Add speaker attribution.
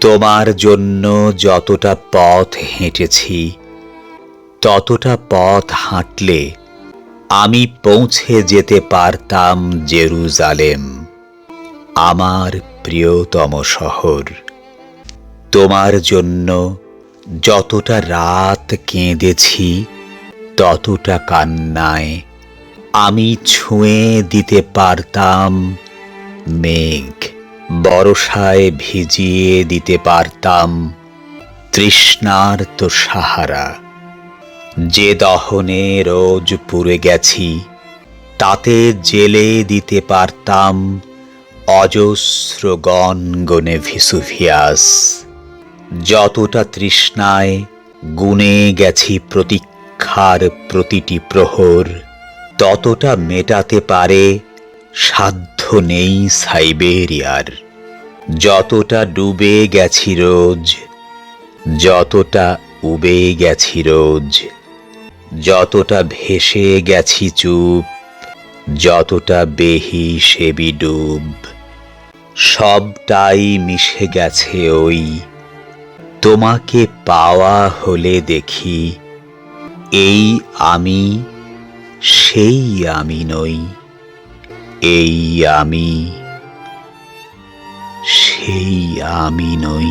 Speaker 1: তোমার জন্য যতটা পথ হেঁটেছি ততটা পথ হাঁটলে আমি পৌঁছে যেতে পারতাম জেরুজালেম, আমার প্রিয়তম শহর। তোমার জন্য যতটা রাত কেঁদেছি ততটা কান্নায় আমি ছুঁয়ে দিতে পারতাম মেঘ, বরষায় ভিজিয়ে দিতে পারতাম তৃষ্ণার্ত সাহারা। যে দহনে রোজ পুড়ে গেছি তাতে জেলে দিতে পারতাম অজস্র গনগনে ভেসুভিয়াস। যতটা তৃষ্ণায় গুনে গেছি প্রতীক্ষার প্রতিটি প্রহর, ততটা মেটাতে পারে সাধ্য নেই সাইবেরিয়ার। যতটা ডুবে গেছি রোজ, যতটা উবে গেছি রোজ, যতটা ভেসে গেছি চুপ, যতটা বেহিসেবি ডুব, সবটাই মিশে গেছে ওই তোমাকে পাওয়া হলে দেখি এই আমি সেই আমি নই, এই আমি সেই আমি নই।